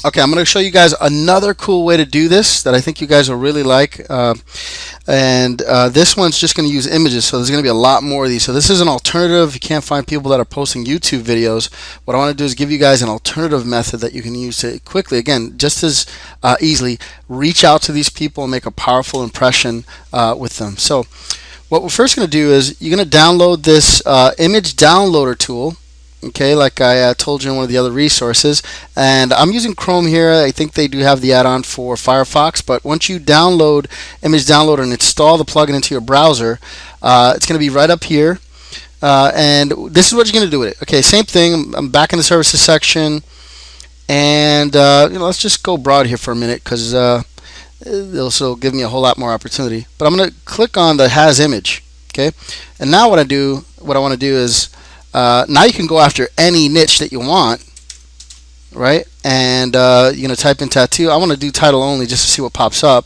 Okay, I'm going to show you guys another cool way to do this that I think you guys will really like. This one's just going to use images, so there's going to be a lot more of these. So this is an alternative. You can't find people that are posting YouTube videos. What I want to do is give you guys an alternative method that you can use to quickly, again, just as easily, reach out to these people and make a powerful impression with them. So what we're first going to do is you're going to download this image downloader tool. Okay, like I told you in one of the other resources, and I'm using Chrome here. I think they do have the add-on for Firefox, but once you download Image Downloader and install the plugin into your browser, it's going to be right up here, and this is what you're going to do with it. Okay, same thing. I'm back in the services section, and let's just go broad here for a minute because it'll also give me a whole lot more opportunity. But I'm going to click on the Has Image. Okay, and now what I want to do is now you can go after any niche that you want, right? And you're going to type in tattoo. I want to do title only just to see what pops up.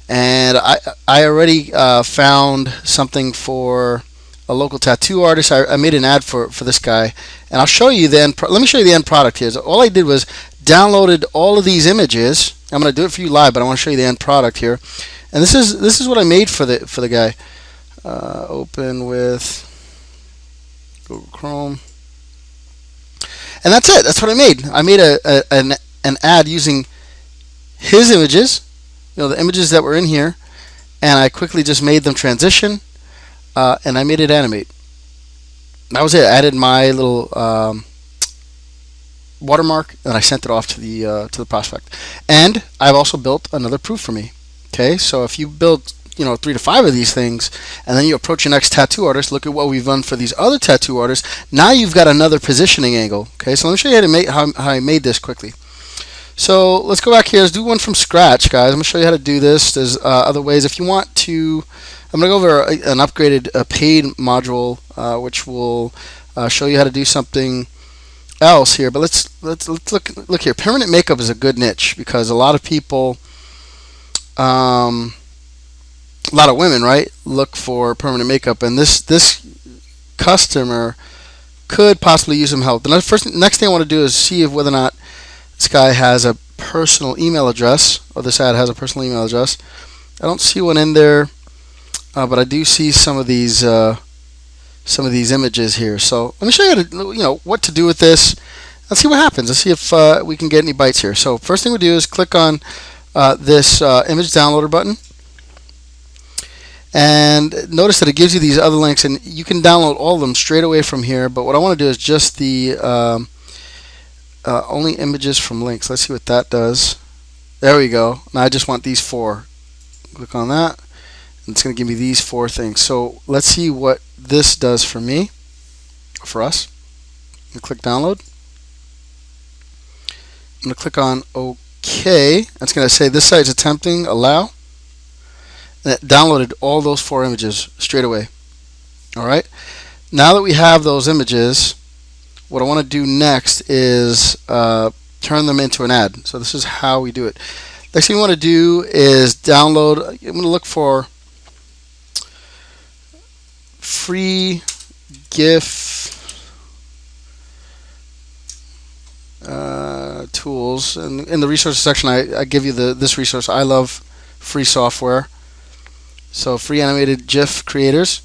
And I already found something for a local tattoo artist. I made an ad for this guy, and I'll show you the end. Let me show you the end product here. So all I did was downloaded all of these images. I'm going to do it for you live, but I want to show you the end product here. And this is what I made for the guy. Open with Google Chrome, and that's it. That's what I made. I made an ad using his images, the images that were in here, and I quickly just made them transition, and I made it animate. That was it. I added my little watermark, and I sent it off to the prospect. And I've also built another proof for me. Okay, so if you build 3 to 5 of these things, and then you approach your next tattoo artist, look at what we've done for these other tattoo artists. Now you've got another positioning angle. Okay, so let me show you how I made this quickly. So let's go back here. Let's do one from scratch, guys. I'm going to show you how to do this. There's other ways. If you want to, I'm going to go over an upgraded paid module, which will show you how to do something else here. But let's look here. Permanent makeup is a good niche because a lot of people, a lot of women, right, look for permanent makeup, and this customer could possibly use some help. The next thing I want to do is see whether or not this guy has a personal email address, or this ad has a personal email address. I don't see one in there, but I do see some of these images here. So let me show you what to do with this. Let's see what happens. Let's see if we can get any bites here. So first thing we do is click on this image downloader button. And notice that it gives you these other links, and you can download all of them straight away from here. But what I want to do is just the only images from links. Let's see what that does. There we go. Now I just want these 4. Click on that, and it's going to give me these 4 things. So let's see what this does for me, for us. I'm going to click download. I'm going to click on OK. It's going to say this site's attempting, allow. And it downloaded all those 4 images straight away. Alright, now that we have those images, what I want to do next is turn them into an ad. So this is how we do it. Next thing we want to do is download. I'm going to look for free GIF tools, and in the resources section I give you this resource. I love free software. So free animated GIF creators,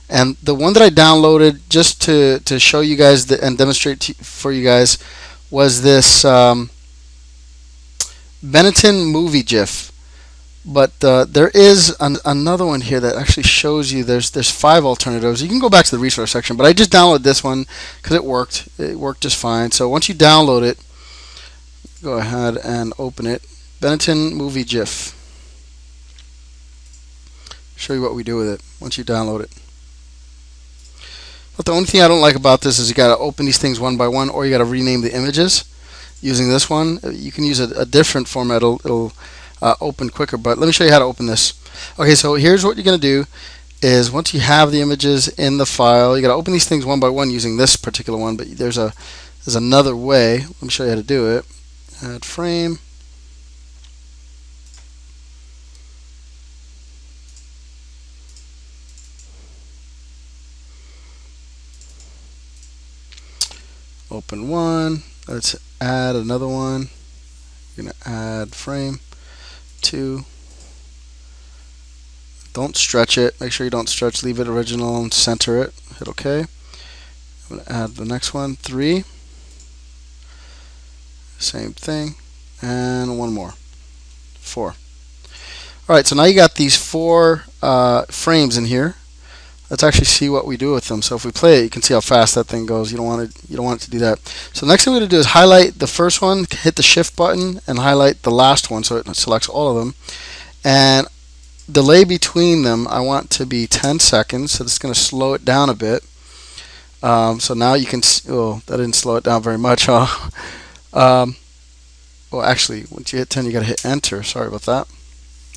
and the one that I downloaded just to show you guys and demonstrate for you guys was this Benetton movie GIF. But there is another one here that actually shows you there's 5 alternatives. You can go back to the resource section, but I just downloaded this one because it worked. It worked just fine. So once you download it, go ahead and open it. Benetton movie GIF. Show you what we do with it once you download it. But the only thing I don't like about this is you got to open these things one by one, or you got to rename the images using this one. You can use a different format. It'll open quicker, but let me show you how to open this. Okay, so here's what you're going to do is once you have the images in the file, you got to open these things one by one using this particular one, but there's another way. Let me show you how to do it. Add frame. Open one. Let's add another one. We're going to add frame 2. Don't stretch it. Make sure you don't stretch. Leave it original and center it. Hit OK. I'm going to add the next one, 3. Same thing. And one more, 4. Alright, so now you got these 4 frames in here. Let's actually see what we do with them. So if we play it, you can see how fast that thing goes. You don't want it to do that. So the next thing we're going to do is highlight the first one, hit the shift button, and highlight the last one so it selects all of them. And delay between them I want to be 10 seconds, so this is going to slow it down a bit. So now you can see, oh, that didn't slow it down very much, huh? Well, actually, once you hit 10, you got to hit enter. Sorry about that.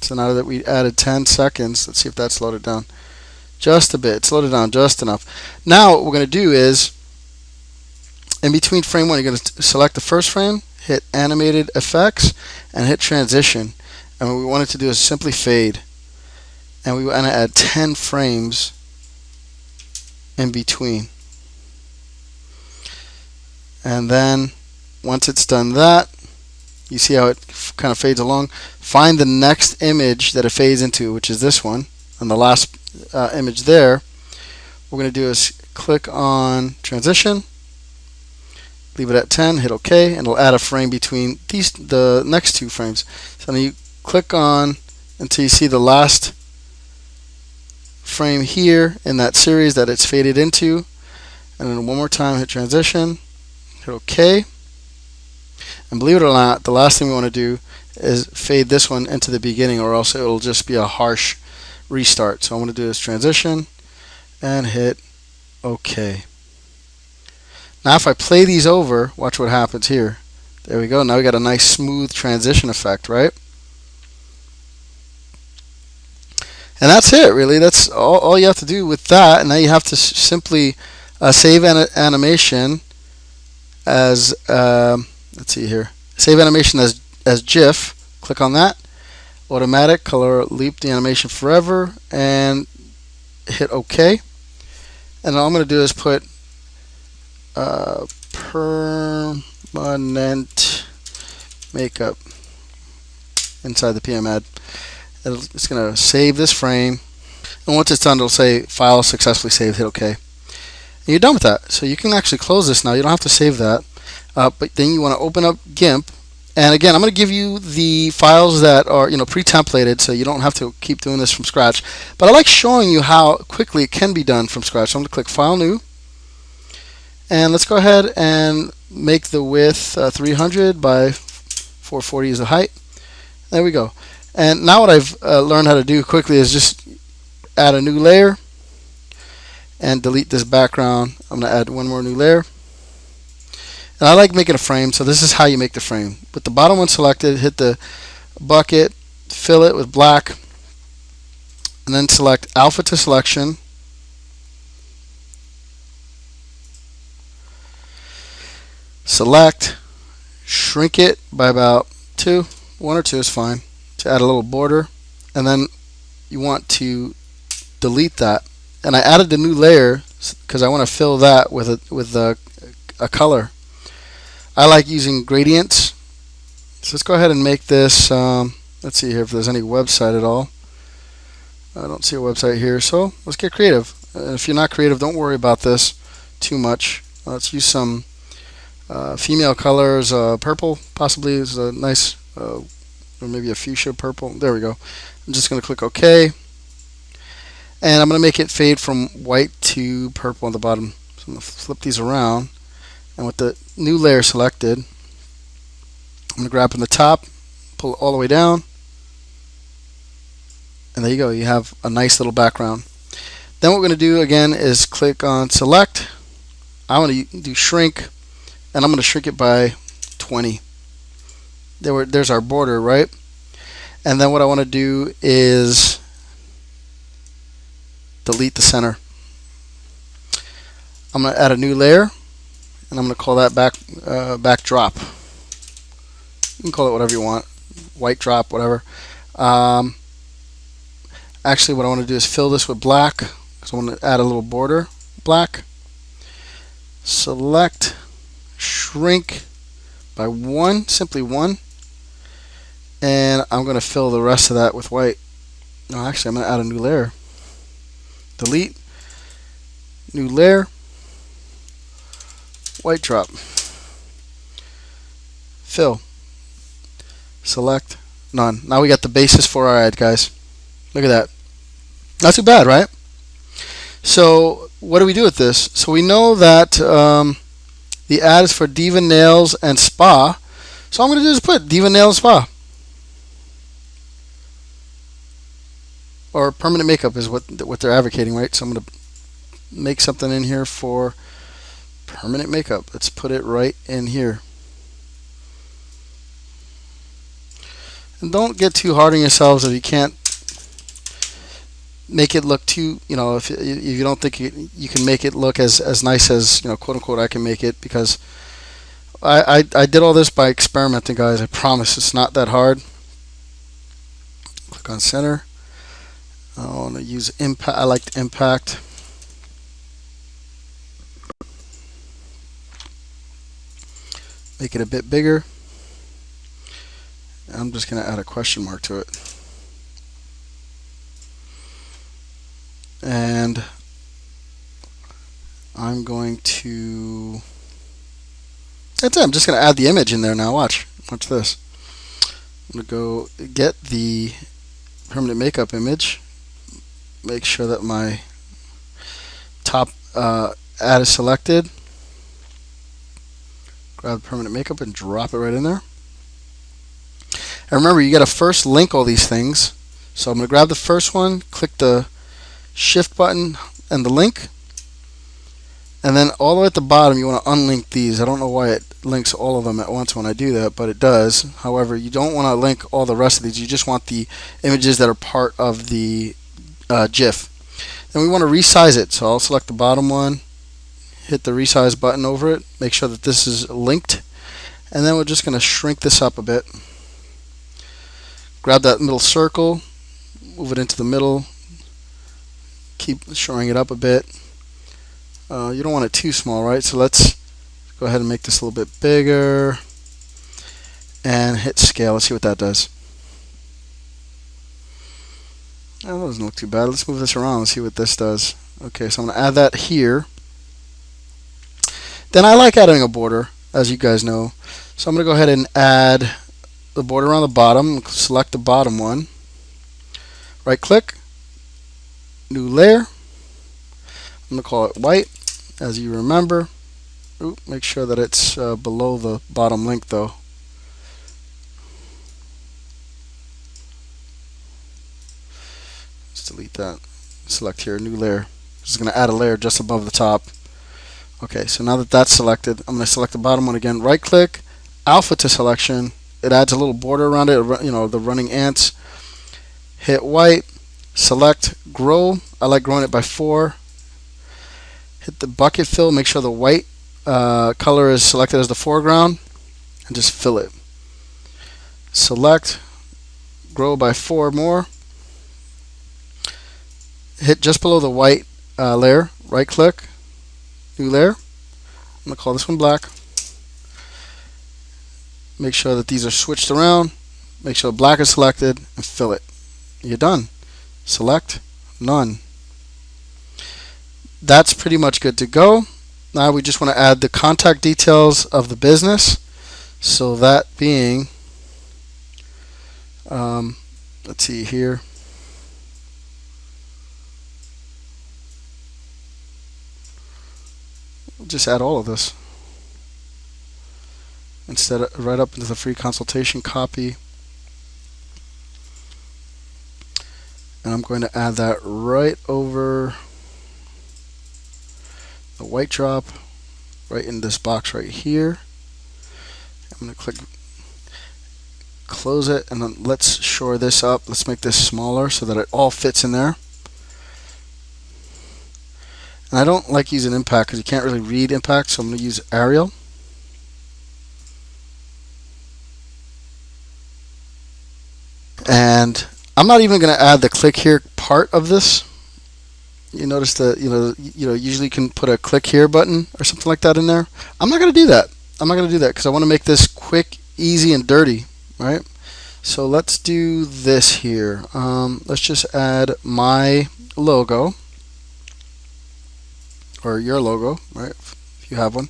So now that we added 10 seconds, let's see if that slowed it down just a bit. Slowed it down just enough. Now what we're going to do is, in between frame 1, you're going to select the first frame, hit animated effects, and hit transition. And what we want it to do is simply fade. And we want to add 10 frames in between. And then once it's done that, you see how it kind of fades along. Find the next image that it fades into, which is this one, and the last image there. What we're going to do is click on transition, leave it at 10, hit OK, and it'll add a frame between the next 2 frames. So then you click on until you see the last frame here in that series that it's faded into, and then one more time hit transition, hit OK. And believe it or not, the last thing we want to do is fade this one into the beginning, or else it'll just be a harsh restart. So I'm going to do this transition and hit OK. Now if I play these over, watch what happens here. There we go. Now we got a nice smooth transition effect, right? And that's it, really. That's all you have to do with that. And now you have to simply save animation as let's see here. Save animation as GIF. Click on that. Automatic color leap the animation forever, and hit OK. And all I'm going to do is put permanent makeup inside the PM ad. It's going to save this frame, and once it's done, it'll say file successfully saved. Hit OK. And you're done with that. So you can actually close this now. You don't have to save that. But then you want to open up GIMP, and again, I'm going to give you the files that are pre-templated, so you don't have to keep doing this from scratch. But I like showing you how quickly it can be done from scratch. So I'm going to click File New, and let's go ahead and make the width 300 by 440 is the height. There we go. And now what I've learned how to do quickly is just add a new layer and delete this background. I'm going to add one more new layer. And I like making a frame, so this is how you make the frame. With the bottom one selected, hit the bucket, fill it with black, and then select alpha to selection. Select, shrink it by about 1 or 2 is fine, to add a little border, and then you want to delete that. And I added the new layer because I want to fill that with a color. I like using gradients. So let's go ahead and make this, let's see here if there's any website at all. I don't see a website here, so let's get creative. If you're not creative, don't worry about this too much. Let's use some female colors. Purple possibly is a nice, or maybe a fuchsia purple. There we go. I'm just going to click OK. And I'm going to make it fade from white to purple on the bottom. So I'm going to flip these around. And with the new layer selected, I'm going to grab from the top, pull it all the way down, and there you go. You have a nice little background. Then what we're going to do again is click on select. I'm going to do shrink, and I'm going to shrink it by 20. There's our border, right? And then what I want to do is delete the center. I'm going to add a new layer, and I'm going to call that backdrop. You can call it whatever you want, white drop, whatever. Actually, what I want to do is fill this with black, because I want to add a little border, black. Select, shrink by 1, simply 1, and I'm going to fill the rest of that with white. No, actually, I'm going to add a new layer. Delete, new layer, white drop, fill, select, none. Now we got the basis for our ad, guys. Look at that. Not too bad, right? So what do we do with this? So we know that the ad is for Diva Nails and Spa. So I'm going to just put Diva Nails Spa. Or permanent makeup is what they're advocating, right? So I'm going to make something in here for permanent makeup. Let's put it right in here. And don't get too hard on yourselves if you can't make it look too, if you don't think you can make it look as nice as, quote unquote, I can make it, because I did all this by experimenting, guys. I promise it's not that hard. Click on center. I want to use impact. I liked impact. Make it a bit bigger. I'm just going to add a question mark to it. And I'm going to, that's it. I'm just going to add the image in there now. Watch this. I'm going to go get the permanent makeup image. Make sure that my top ad is selected. Grab the permanent makeup and drop it right in there. And remember, you got to first link all these things. So I'm going to grab the first one, click the shift button and the link, and then all the way at the bottom you want to unlink these. I don't know why it links all of them at once when I do that, but it does. However, you don't want to link all the rest of these. You just want the images that are part of the GIF. Then we want to resize it, so I'll select the bottom one, hit the resize button over it, make sure that this is linked, and then we're just going to shrink this up a bit. Grab that middle circle, move it into the middle, keep showing it up a bit. You don't want it too small, right? So let's go ahead and make this a little bit bigger and hit scale. Let's see what that does. That doesn't look too bad. Let's move this around and see what this does. Okay, so I'm going to add that here. Then I like adding a border, as you guys know. So I'm going to go ahead and add the border around the bottom. Select the bottom one. Right click. New layer. I'm going to call it white, as you remember. Make sure that it's below the bottom link, though. Let's delete that. Select here, new layer. Just going to add a layer just above the top. Okay, so now that that's selected, I'm going to select the bottom one again. Right click, alpha to selection. It adds a little border around it, the running ants. Hit white, select grow. I like growing it by 4. Hit the bucket fill, make sure the white color is selected as the foreground, and just fill it. Select, grow by 4 more. Hit just below the white layer, right click, new layer. I'm going to call this one black. Make sure that these are switched around. Make sure black is selected and fill it. You're done. Select, none. That's pretty much good to go. Now we just want to add the contact details of the business. So that being, let's see here. We'll just add all of this. Instead of right up into the free consultation, copy. And I'm going to add that right over the white drop, right in this box right here. I'm going to click close it, and then let's shore this up. Let's make this smaller so that it all fits in there. And I don't like using impact because you can't really read impact, so I'm going to use Arial. And I'm not even going to add the click here part of this. You notice that usually you can put a click here button or something like that in there. I'm not going to do that. I'm not going to do that because I want to make this quick, easy, and dirty, right? So let's do this here. Let's just add my logo, or your logo, right, if you have one.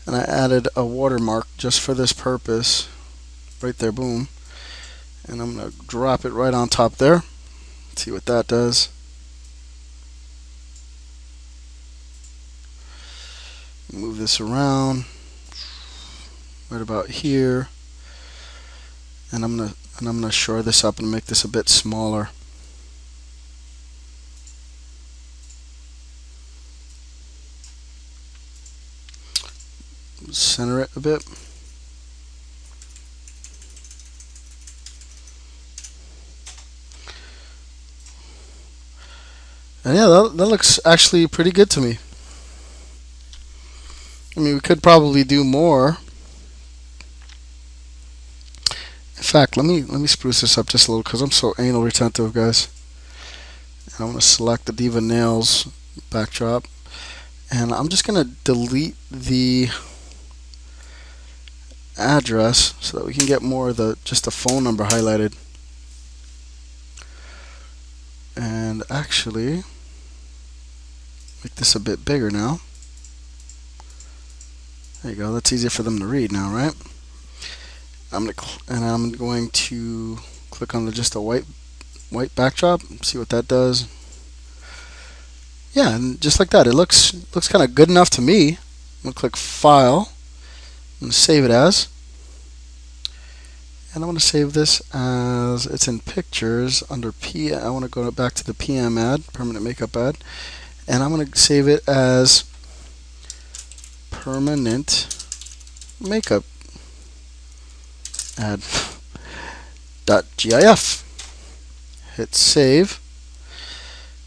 And I added a watermark just for this purpose, right there, boom. And I'm going to drop it right on top there. See what that does. Move this around right about here, and I'm gonna shore this up and make this a bit smaller. Center it a bit. And yeah, that looks actually pretty good to me. I mean, we could probably do more. In fact, let me spruce this up just a little because I'm so anal retentive, guys. And I'm going to select the Diva Nails backdrop, and I'm just going to delete the address so that we can get more of just the phone number highlighted. And actually make this a bit bigger now. There you go. That's easier for them to read now, right? I'm going to click on just a white backdrop. See what that does. Yeah, and just like that, it looks kind of good enough to me. I'm gonna click File. I'm gonna save it as, and I'm gonna save this as it's in Pictures under P. I want to go back to the PM ad, permanent makeup ad, and I'm gonna save it as permanent makeup ad .gif. Hit save.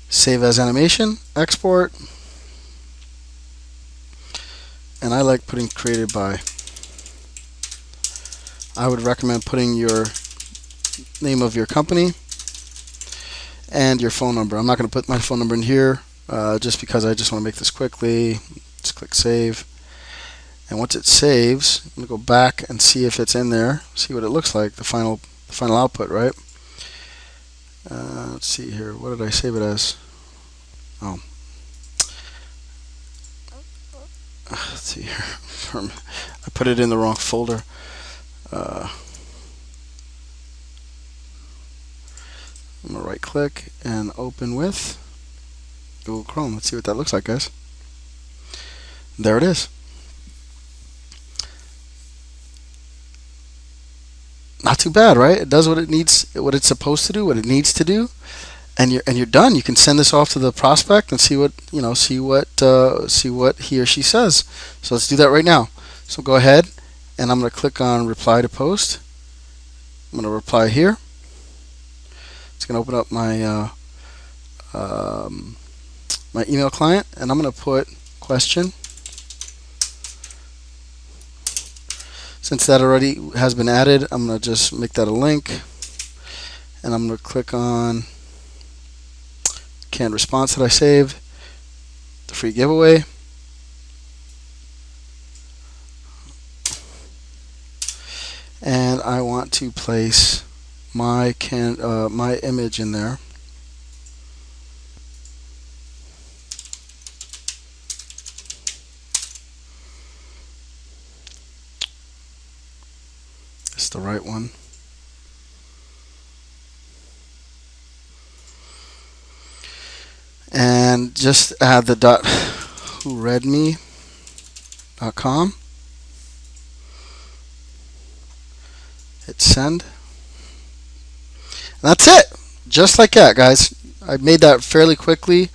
Save as animation, export, and I like putting created by. I would recommend putting your name of your company and your phone number. I'm not going to put my phone number in here just because I just want to make this quickly. Just click save, and once it saves, I'm going to go back and see if it's in there, see what it looks like, the final output, right? Let's see here. What did I save it as? Oh. Let's see here. I put it in the wrong folder. I'm going to right click and open with Google Chrome. Let's see what that looks like, guys. There it is. Not too bad, right? It does what it needs, what it's supposed to do, what it needs to do, and you're done. You can send this off to the prospect and see what he or she says. So let's do that right now. So go ahead, and I'm going to click on Reply to Post. I'm going to reply here. It's going to open up my my email client, and I'm going to put question. Since that already has been added, I'm going to just make that a link, and I'm going to click on canned response that I saved, the free giveaway, and I want to place my image in there. It's the right one. And just add the .whoreadme.com. Hit send. And that's it. Just like that, guys. I made that fairly quickly,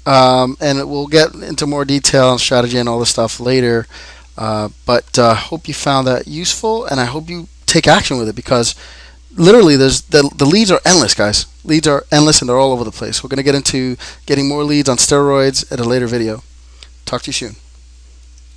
and we'll get into more detail and strategy and all this stuff later. But hope you found that useful, and I hope you take action with it, because literally the leads are endless, guys. Leads are endless, and they're all over the place. We're going to get into getting more leads on steroids at a later video. Talk to you soon.